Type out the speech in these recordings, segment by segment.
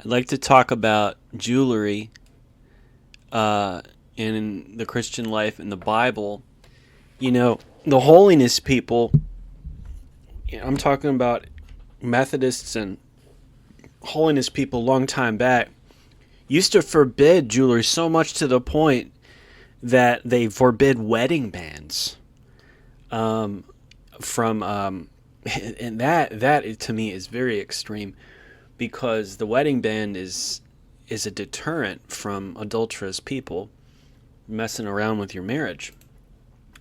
I'd like to talk about jewelry in the Christian life in the Bible. You know, the holiness people, I'm talking about Methodists and holiness people a long time back, used to forbid jewelry so much to the point that they forbid wedding bands. From and that to me is very extreme because the wedding band is a deterrent from adulterous people messing around with your marriage.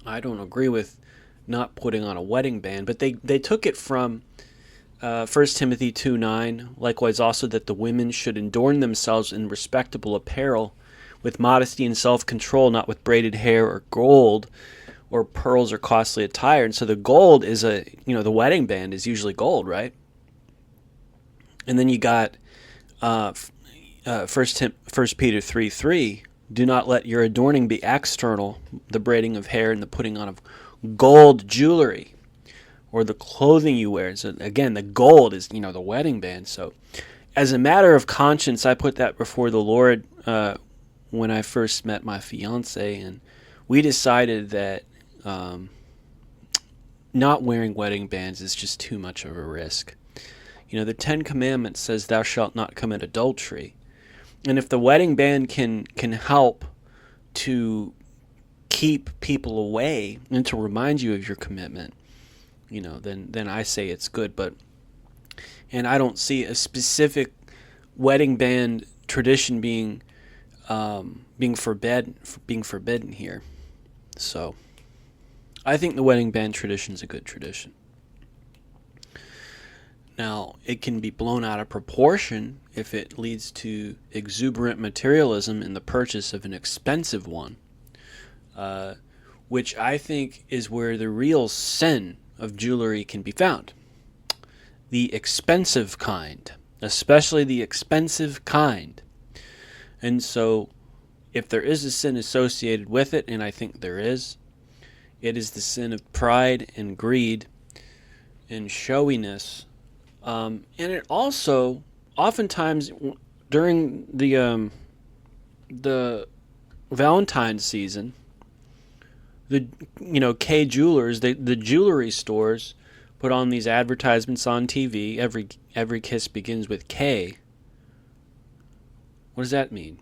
I don't agree with not putting on a wedding band, but they took it from 1 Timothy 2:9. Likewise, also that the women should adorn themselves in respectable apparel, with modesty and self-control, not with braided hair or gold or pearls or costly attire. And so the gold is the wedding band is usually gold, right? And then you got First Peter 3:3. Do not let your adorning be external, the braiding of hair and the putting on of gold jewelry, or the clothing you wear. So again, the gold is the wedding band. So as a matter of conscience, I put that before the Lord when I first met my fiance, and we decided that not wearing wedding bands is just too much of a risk. The Ten Commandments says, "Thou shalt not commit adultery," and if the wedding band can help to keep people away and to remind you of your commitment, then I say it's good. And I don't see a specific wedding band tradition being forbidden here. So I think the wedding band tradition is a good tradition. Now, it can be blown out of proportion if it leads to exuberant materialism in the purchase of an expensive one, which I think is where the real sin of jewelry can be found. The expensive kind, especially the expensive kind. And so, if there is a sin associated with it, and I think there is, it is the sin of pride and greed and showiness. And it also, oftentimes, during the Valentine's season, the K jewelers, the jewelry stores put on these advertisements on TV. Every kiss begins with K. What does that mean?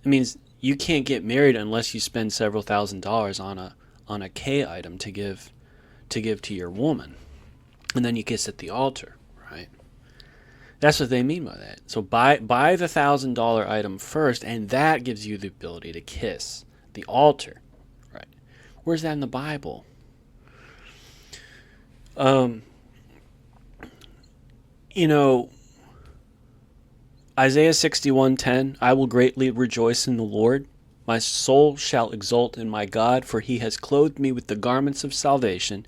It means you can't get married unless you spend several $1,000s on a K item to give to your woman, and then you kiss at the altar, right? That's what they mean by that. So buy the $1,000 item first, and that gives you the ability to kiss the altar, right? Where's that in the Bible? Isaiah 61:10, I will greatly rejoice in the Lord. My soul shall exult in my God, for he has clothed me with the garments of salvation.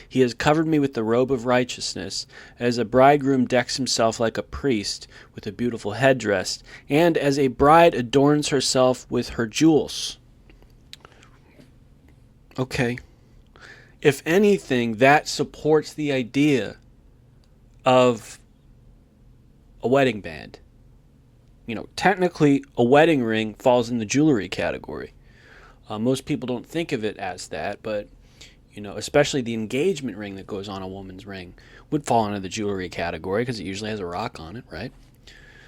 He has covered me with the robe of righteousness, as a bridegroom decks himself like a priest with a beautiful headdress, and as a bride adorns herself with her jewels. Okay. If anything, that supports the idea of a wedding band. Technically, a wedding ring falls in the jewelry category. Most people don't think of it as that, but especially the engagement ring that goes on a woman's ring would fall into the jewelry category because it usually has a rock on it, right?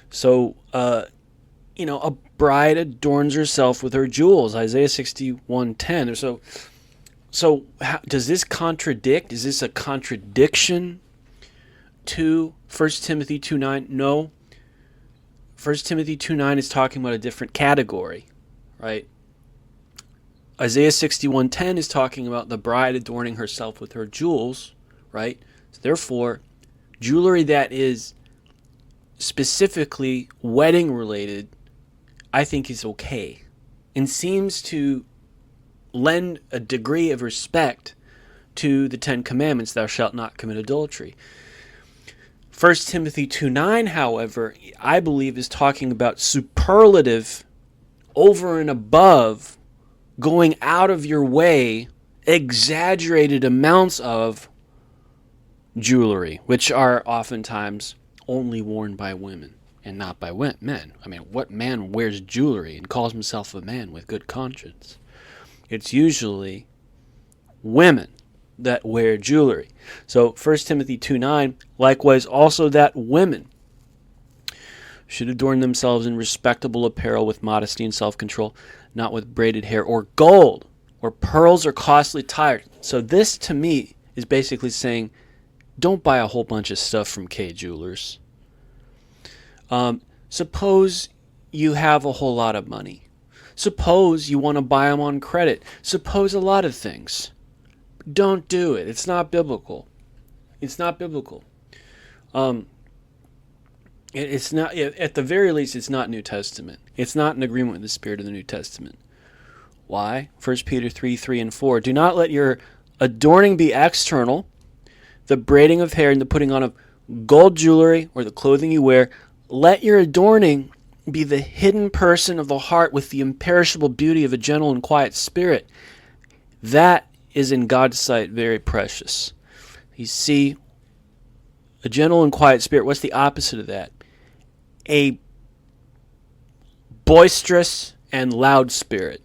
So, a bride adorns herself with her jewels. Isaiah 61:10. So does this contradict? Is this a contradiction to 1 Timothy 2:9? No. 1 Timothy 2:9 is talking about a different category, right? Isaiah 61:10 is talking about the bride adorning herself with her jewels, right? So therefore, jewelry that is specifically wedding related, I think is okay, and seems to lend a degree of respect to the Ten Commandments, thou shalt not commit adultery. 1 Timothy 2:9, however, I believe is talking about superlative, over and above, going out of your way, exaggerated amounts of jewelry, which are oftentimes only worn by women. and not by men. I mean, what man wears jewelry and calls himself a man with good conscience? It's usually women that wear jewelry. So 1 Timothy 2:9, likewise also that women should adorn themselves in respectable apparel with modesty and self-control, not with braided hair or gold or pearls or costly attire. So this to me is basically saying, don't buy a whole bunch of stuff from Kay Jewelers. Suppose you have a whole lot of money. Suppose you want to buy them on credit. Suppose a lot of things. Don't do it. It's not biblical. It's not biblical. It's not, at the very least, it's not New Testament. It's not in agreement with the spirit of the New Testament. Why? 1 Peter 3:3-4. Do not let your adorning be external, the braiding of hair and the putting on of gold jewelry or the clothing you wear. Let your adorning be the hidden person of the heart with the imperishable beauty of a gentle and quiet spirit. That is in God's sight very precious. You see, a gentle and quiet spirit, what's the opposite of that? A boisterous and loud spirit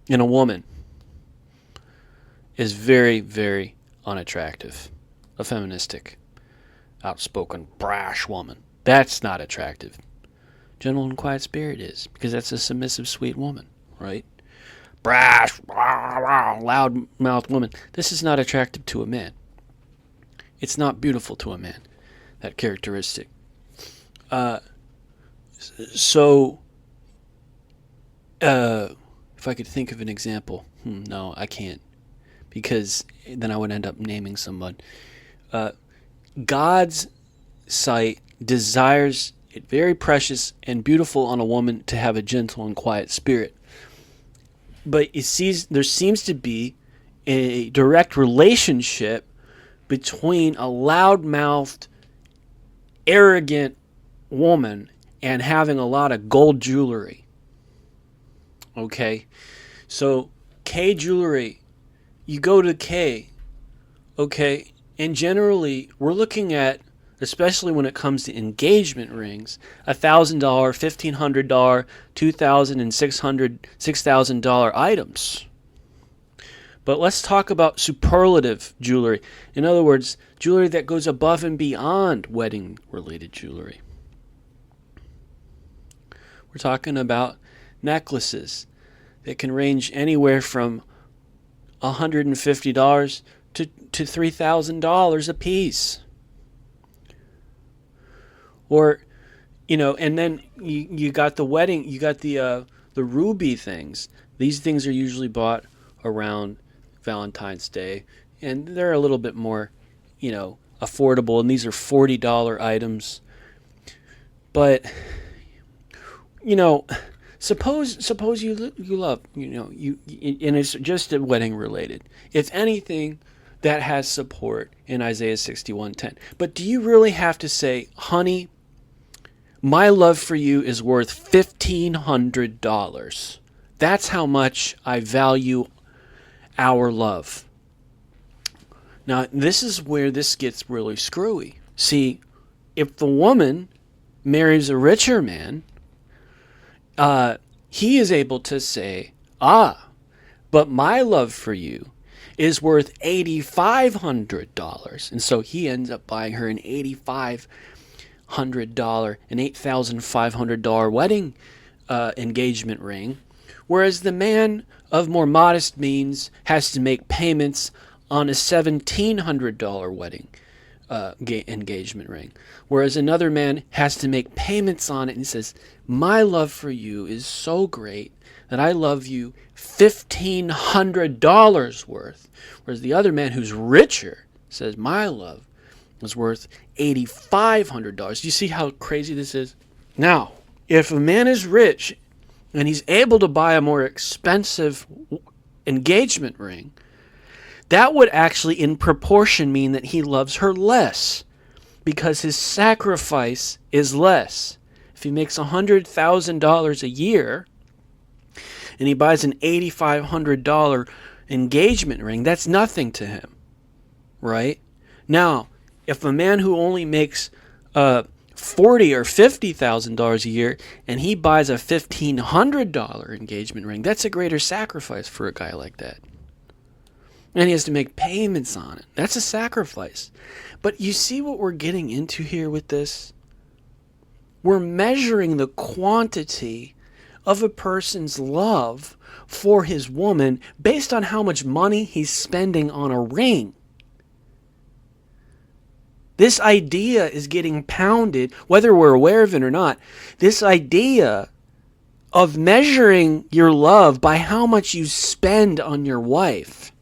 in a woman is very, very unattractive. A feministic, outspoken, brash woman. That's not attractive. Gentle and quiet spirit is, because that's a submissive, sweet woman, right? Brash, loud-mouthed woman. This is not attractive to a man. It's not beautiful to a man, that characteristic. If I could think of an example, no, I can't, because then I would end up naming someone. God's sight desires it very precious and beautiful on a woman to have a gentle and quiet spirit. But there seems to be a direct relationship between a loud-mouthed, arrogant woman and having a lot of gold jewelry. Okay? So, Kay Jewelry, you go to Kay, okay? And generally, we're looking at, especially when it comes to engagement rings, $1,000, $1,500, $2,000, and $6,000 items. But let's talk about superlative jewelry. In other words, jewelry that goes above and beyond wedding-related jewelry. We're talking about necklaces that can range anywhere from $150 to $3,000 a piece. Or, and then you got the wedding, you got the ruby things. These things are usually bought around Valentine's Day, and they're a little bit more, affordable, and these are $40 items. But, suppose you love, and it's just wedding related. If anything, that has support in Isaiah 61:10. But do you really have to say, honey, my love for you is worth $1,500. That's how much I value our love. Now, this is where this gets really screwy. See, if the woman marries a richer man, he is able to say, but my love for you is worth $8,500. And so he ends up buying her an $8,500, an $8,500 wedding engagement ring, whereas the man of more modest means has to make payments on a $1,700 wedding engagement ring, whereas another man has to make payments on it and says, my love for you is so great that I love you $1,500 worth, whereas the other man who's richer says, my love is worth $8,500. Do you see how crazy this is? Now, if a man is rich and he's able to buy a more expensive engagement ring, that would actually in proportion mean that he loves her less, because his sacrifice is less. If he makes $100,000 a year and he buys an $8,500 engagement ring, that's nothing to him, right? Now, if a man who only makes $400 $40,000 or $50,000 a year and he buys a $1,500 engagement ring, that's a greater sacrifice for a guy like that. And he has to make payments on it. That's a sacrifice. But you see what we're getting into here with this? We're measuring the quantity of a person's love for his woman based on how much money he's spending on a ring. This idea is getting pounded, whether we're aware of it or not. This idea of measuring your love by how much you spend on your wife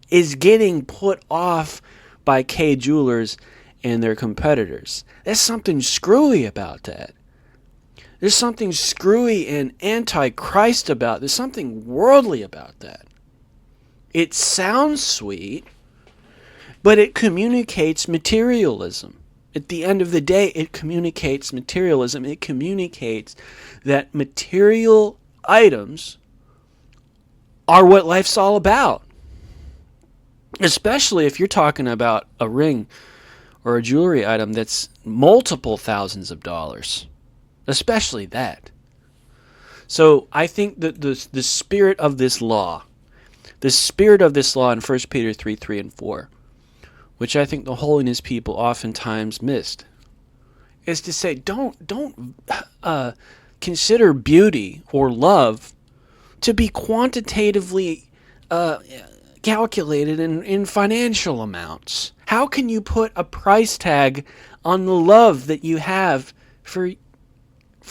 is getting put off by Kay Jewelers and their competitors. There's something screwy about that. There's something screwy and anti-Christ about it. There's something worldly about that. It sounds sweet, but it communicates materialism. At the end of the day, it communicates materialism. It communicates that material items are what life's all about. Especially if you're talking about a ring or a jewelry item that's multiple thousands of dollars. Especially that. So I think that the spirit of this law in 1 Peter 3 and 4, which I think the holiness people oftentimes missed, is to say don't consider beauty or love to be quantitatively calculated in financial amounts. How can you put a price tag on the love that you have for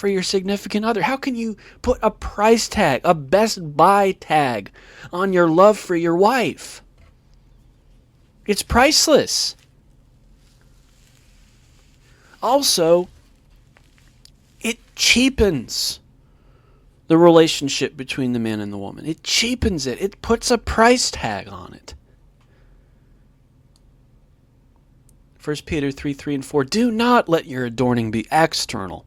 your significant other? How can you put a price tag, a Best Buy tag on your love for your wife? It's priceless. Also, it cheapens the relationship between the man and the woman. It cheapens it. It puts a price tag on it. 1 Peter 3 and 4, do not let your adorning be external,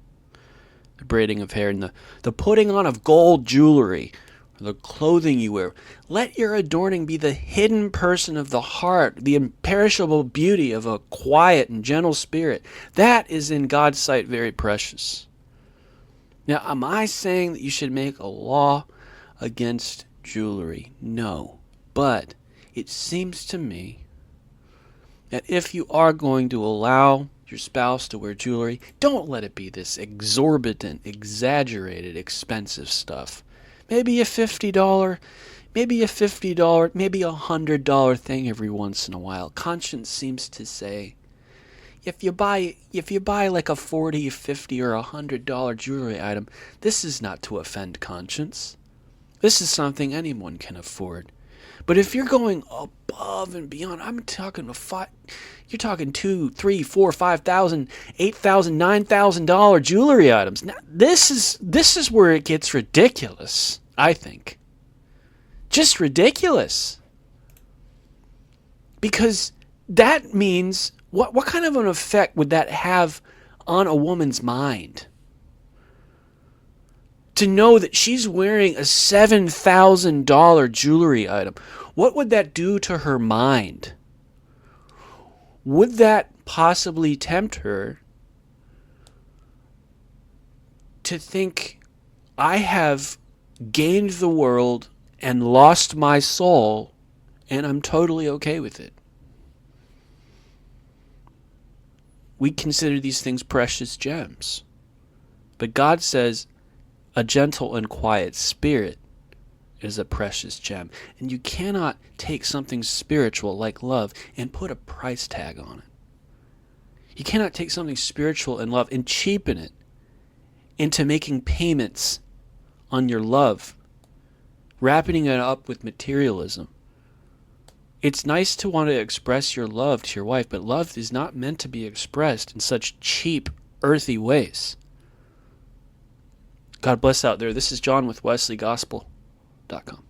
the braiding of hair and the putting on of gold jewelry, or the clothing you wear. Let your adorning be the hidden person of the heart, the imperishable beauty of a quiet and gentle spirit. That is in God's sight very precious. Now, am I saying that you should make a law against jewelry? No. But it seems to me that if you are going to allow your spouse to wear jewelry, don't let it be this exorbitant, exaggerated, expensive stuff. Maybe a $50, maybe a $100 thing every once in a while. Conscience seems to say, if you buy like a $40, $50, or $100 jewelry item, this is not to offend conscience. This is something anyone can afford. But if you're going above and beyond, you're talking $2,000, $3,000, $4,000, $5,000, $8,000, $9,000 jewelry items. Now, this is where it gets ridiculous, I think. Just ridiculous. Because that means, what kind of an effect would that have on a woman's mind? To know that she's wearing a $7,000 jewelry item. What would that do to her mind? Would that possibly tempt her to think, I have gained the world and lost my soul, and I'm totally okay with it? We consider these things precious gems. But God says, a gentle and quiet spirit is a precious gem. And you cannot take something spiritual like love and put a price tag on it. You cannot take something spiritual and love and cheapen it into making payments on your love, wrapping it up with materialism. It's nice to want to express your love to your wife, but love is not meant to be expressed in such cheap, earthy ways. God bless out there. This is John with WesleyGospel.com.